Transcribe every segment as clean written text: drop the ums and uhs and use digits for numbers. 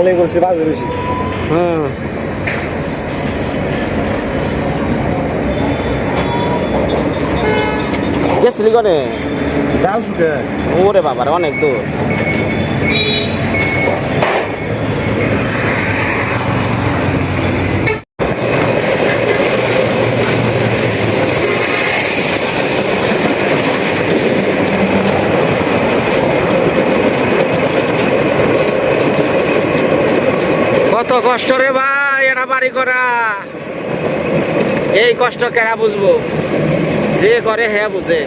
ঢালাই করছে বাজে বেশি। গেছিলি কনে? জাল শুকে। ওরে বাবার অনেক দূর। কত কষ্ট রে ভাই এটা বাড়ি করা, এই কষ্ট কেরা বুঝবো, যে করে হ্যাঁ বুঝে।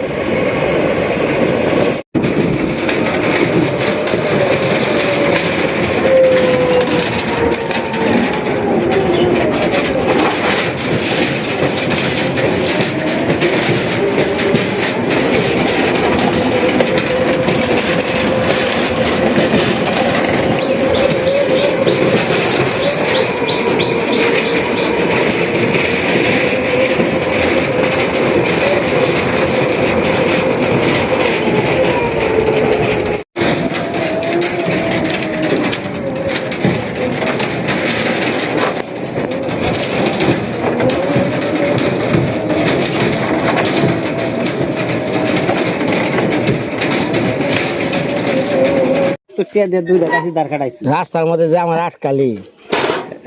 রাস্তার মধ্যে যে আমার আটকালি,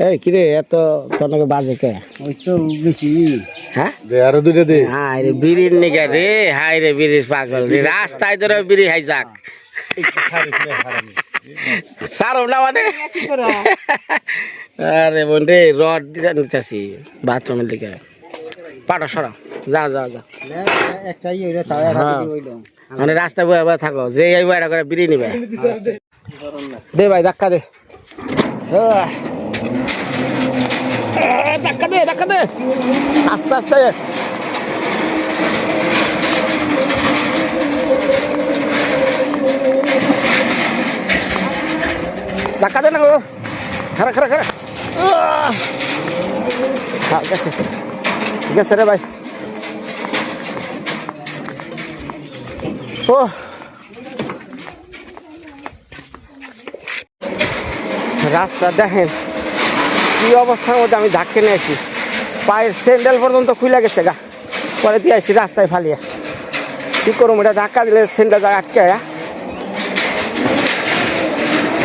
এই কিরে এত তোকে বাজে কে? ওই তো বেশি। হ্যাঁ আরো দুইটা দে। হাই রে বিড়ির নিগা রে, হাই রে বিড়ির পাগল রে, রাস্তায় ধরে বিড়ি হাই যাক সারব না মানে। আরে বোন রে রড দিতে নিতেছি বাথরুমের দিকে, পাটা সরাও, যা যা যা। মানে রাস্তায় বয়ে বয়ে থাকো, যে এই বয়ে করে বিড়ি নিবে। দে ভাই ধাক্কা দে, ধাক্কা দে ধাক্কা দে আস্তে আস্তে। ধাক্কা দে না গো, খারা খারা খারা। ঠিক আছে ঠিক আছে রে ভাই। ও রাস্তা দেখেন কি অবস্থার মধ্যে আমি ধাক্কে নিয়ে আসি, পায়ের স্যান্ডেল পর্যন্ত খুলে গেছে গা, পরে দিয়ে আসি রাস্তায় ফালিয়ে। কি করুম, এটা ধাক্কা দিলে স্যান্ডেল যায় আটকে।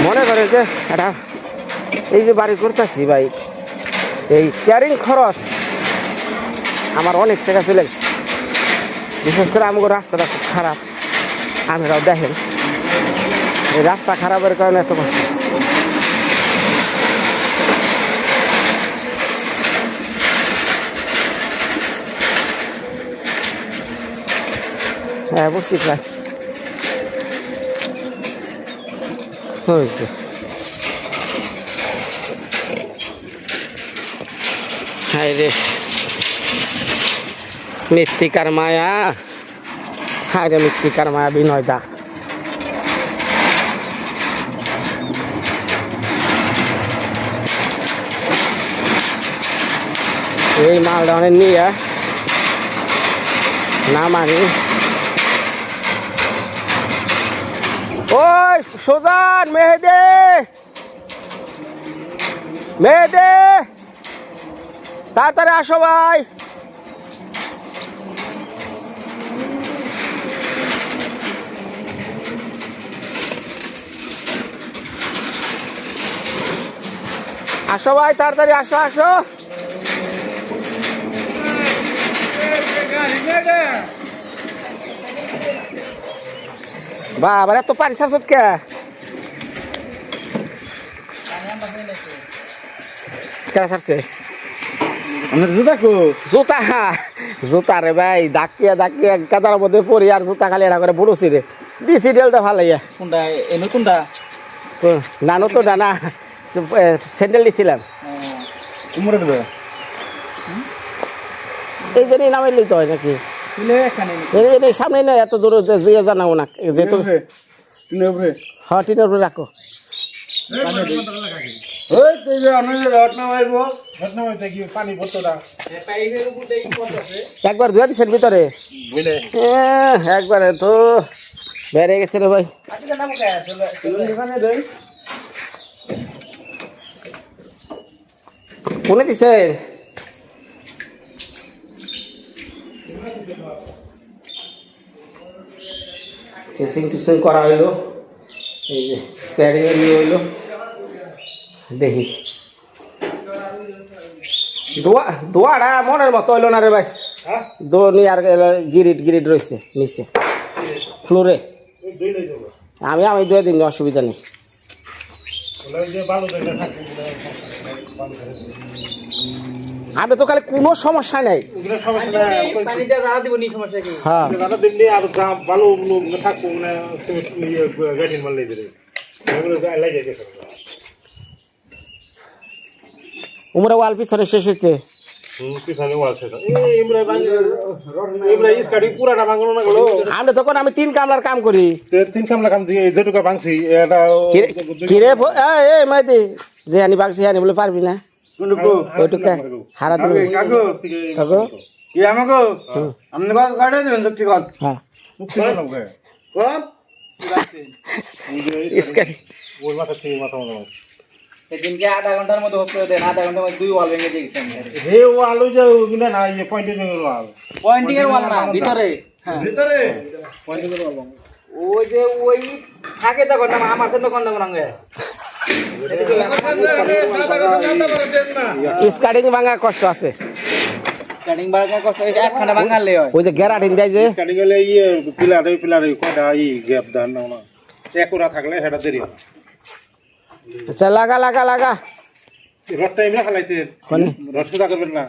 মনে করে যে এটা এই যে বাড়ি করতেছি ভাই, এই ক্যারিং খরচ আমার অনেক টাকা চলে গেছে। বিশেষ করে আমাকে রাস্তাটা খুব খারাপ, আপনারাও দেখেন এই রাস্তা খারাপের কারণে এত কষ্ট। হ্যাঁ বুঝছি প্রায় হয়েছে। হায় রে মৃত্তিকার মায়া, হায় রে মৃত্তিকার মায়া বিনয় দা। এই মালটা অনেক নিয়ে না মানি। ওই সুজান মেহেদে মেহেদে তাড়াতাড়ি আসো ভাই। আসো ভাই তাড়াতাড়ি আসো আসো। বাবা এত পানি ছাড়ছত কে? কেন ছাড়ছে? জুতা কো জুতা জুতা রে ভাই ডাকিয়া ডাকিয়া কাদার মধ্যে পড়ি আর জুতা খালি এটা করে বড়ছি রে দিছি ডেলটা ভালো ইয়া। কোনটা এ নতুনটা? নানো তো ডানা স্যান্ডেল দিছিলাম। কুমড়ে দেবে এই যে নামাইলেই তো হয় নাকি? সামনে না এত দূর যে জানাবো না যেহেতু। হ্যাঁ টিনের উপরে রাখো। একবার ধুয়ে দিচ্ছেন ভিতরে? একবারে তো বেড়ে গেছে রে ভাই। কোনে দিছেন টেস্টিং টুসিং করা হইলো এই যে স্প্যারিং এর নিয়ে হইলো দেখি দোয়াটা মনের মতো হইলো না রে ভাই দো নি আর গিরিট রয়েছে নিচে ফ্লোরে আমি দুই দিন অসুবিধা নেই আমি তো খালি কোনো সমস্যা নেই হ্যাঁ উমরা ওয়াল পিছনে শেষ হচ্ছে আমি তখন আমি 3 কামলার কাম করি 3 কামলা কাম দিয়ে যেটুকু ভাঙছি কিরে মাইদি যে আনি বাংছি আনি বলে পারবি না ওইটুকা হারা দিবি কাকু কাকু কি আমাকে আপনি কত কাটে দিবেন সত্যি কত হ্যাঁ কোন ইসকারি ওই মাথা থেকে মাথা সেদিনকে আধা ঘন্টার মতো হচ্ছে দেন আধা ঘন্টার মধ্যে 2 ওয়াল ভেঙে দিয়েছে হে ও আলু যে কিনা না এই পয়েন্টিং এর ওয়াল পয়েন্টিং এর ওয়াল না ভিতরে হ্যাঁ ভিতরে পয়েন্টিং এর ওয়াল ওই যে ওই থাকে তো ঘন্টা আমার তো ঘন্টা গঙ্গে স্কার্টিং ভাঙা কষ্ট আছে স্টার্টিং বারকা কষ্ট একখানা ভাঙালে হয় ওই যে গ্যারান্টি দেয় যে স্টার্টিং এলে ইয়ে পিলারে কয়টা গ্যাপ দান না একরা থাকলে সেটা দেরি হয় আচ্ছা লাগা রড টাইম না খালাইতেন রড সুদা করবেন না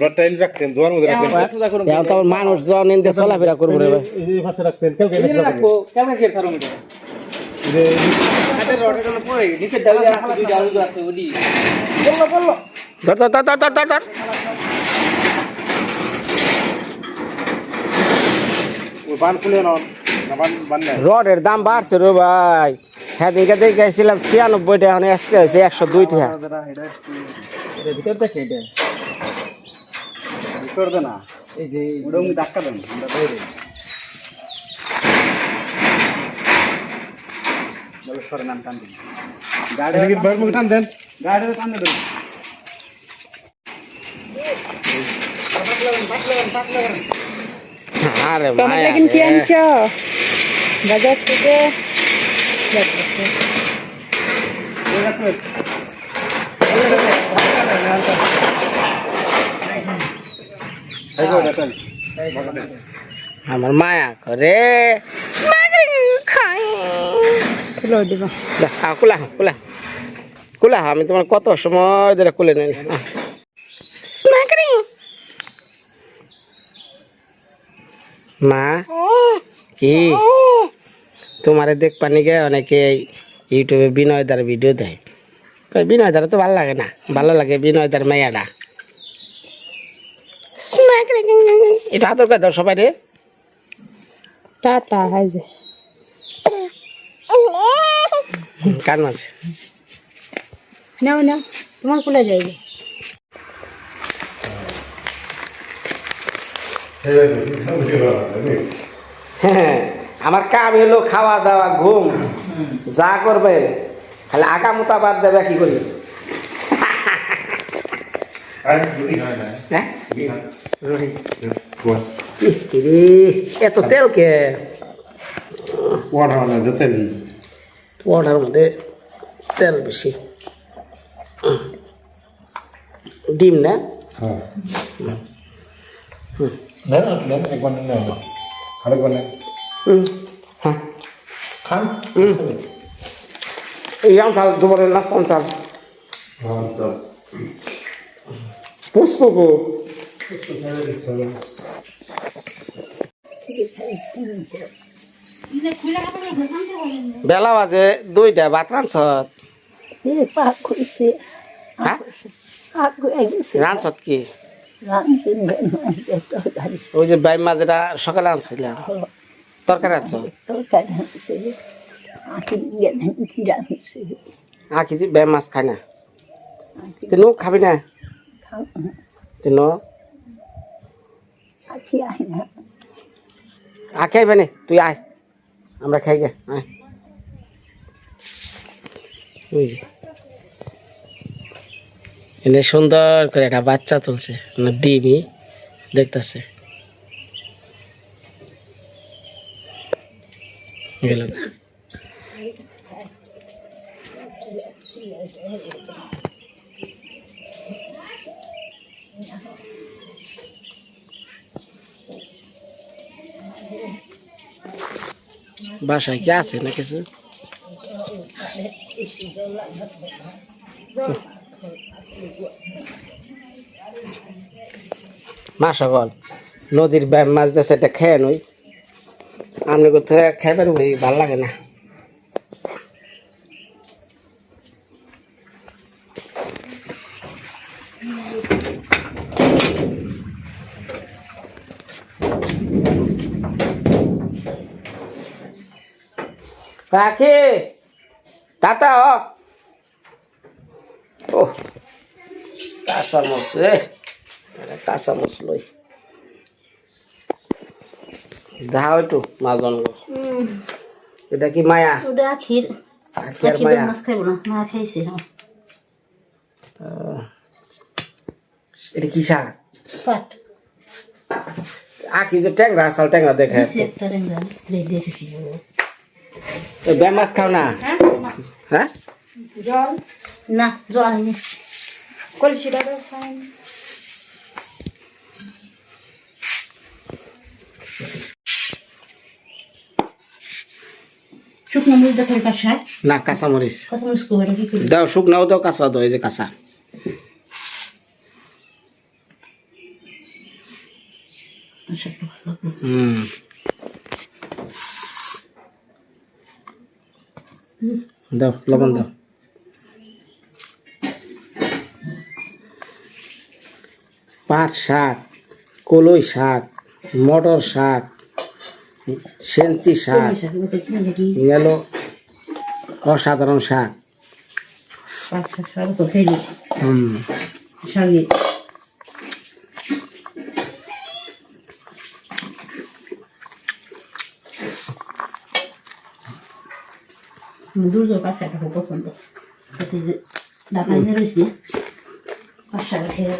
রড টাইম রাখতেন দোয়ার মধ্যে রাখতেন এখন তো মানুষ জন ইনতে চলাফেরা করবো রে ভাই এই পাশে রাখতেন কালকে রাখবো কেমন কে থারো মিটার হাতের রডের জন্য পড়ে নিচে ডাল দিয়ে রাখো দুই ডাল আছে ওডি বললো ধর ওই বান খুলে নন না বান না রডের দাম বাড়ছে রে ভাই হ্যাঁ দিকে দেখেছিলাম 96 টাকা এখন এক্সট্রা হয়েছে 102 টাকা এটা ভিতর দেখে এটা ভিতর দে না এই যে ওটা উনি ধাক্কা দেন আমরা ধরে বলে সরে নাম টান দিন গাড়ি থেকে বাইরে মুখ টান দেন গাড়িতে টান দেন আরে টমেটো মায়া কিনতে আনছো বাজার থেকে আমার মায়া করে খুলে দিব কুলা আমি তোমার কত সময় ধরে কুলে নেই মা কি তোমারে দেখ পানি গে অনেকে ইউটিউবে বিনয়দার ভিডিও দেয় বিনয়দার তো ভালো লাগে না ভালো লাগে বিনয়দার মায়াটা এটা আদর করে দাও সবাই রে টাটা হাইজে কান আছে নাও তোমার খুলে যাইবে হ্যাঁ আমার কাম হলো খাওয়া দাওয়া ঘুম যা করবে খালি আগা মোতা বাদ দেবে কি করি এত তেল কে ওটার মধ্যে তেল বেশি ডিম না হ্যাঁ খান এই চাল দুপুরের নাস্তা চাল পুষ্পু বেলা বাজে 2টা ভাত রাঁধছত হ্যাঁ রাঁধছত কি ওই যে বাই মাঝেটা সকালে আনছিলাম তরকারি আনছ আঁকি বাই মাছ খাই না তুই খাবি না তুই আঁকি আইবে নে তুই আয় আমরা খাই গে আয় ওই যে এনে সুন্দর করে একটা বাচ্চা তুলছে না ডিমই দেখতেছে গেল বাসায় কি আছে না কিছু মা সকল নদীর মাছ দিয়েছে এটা খেয়ে নই আপনি কোথাও খেয়ে পারবো ভাল লাগে না পাখি তাতা ও কাঁচা মশ রে কাঁচা মশ লই দাও একটু মাজন এটা কি মায়া ওটা আখির আখির মায়া মাছ খাইব না মা খাইছে এটা কি শাক পাট আখি যে ট্যাংরা আসাল ট্যাংরা দেখে একটা রেঙ্গা রেডি এসেছি বে মাছ খাও না হ্যাঁ জল না জল আনিনি কলসিটা তো শুকনো মরিচ দেখো কাঁচা না কাঁচা মরিচ কাঁচা মরিচ কোহরা কি করি দাও শুকনাও দাও কাঁচা দাও এই যে কাঁচা আচ্ছা দাও লবণ দাও পাট শাক কলই শাক মটর শাক সেঞ্চি শাক গেল অসাধারণ শাক শাকে দুর্গা পাশাটা খুব পছন্দ ঢাকায় রয়েছে পাশাটা খেয়ে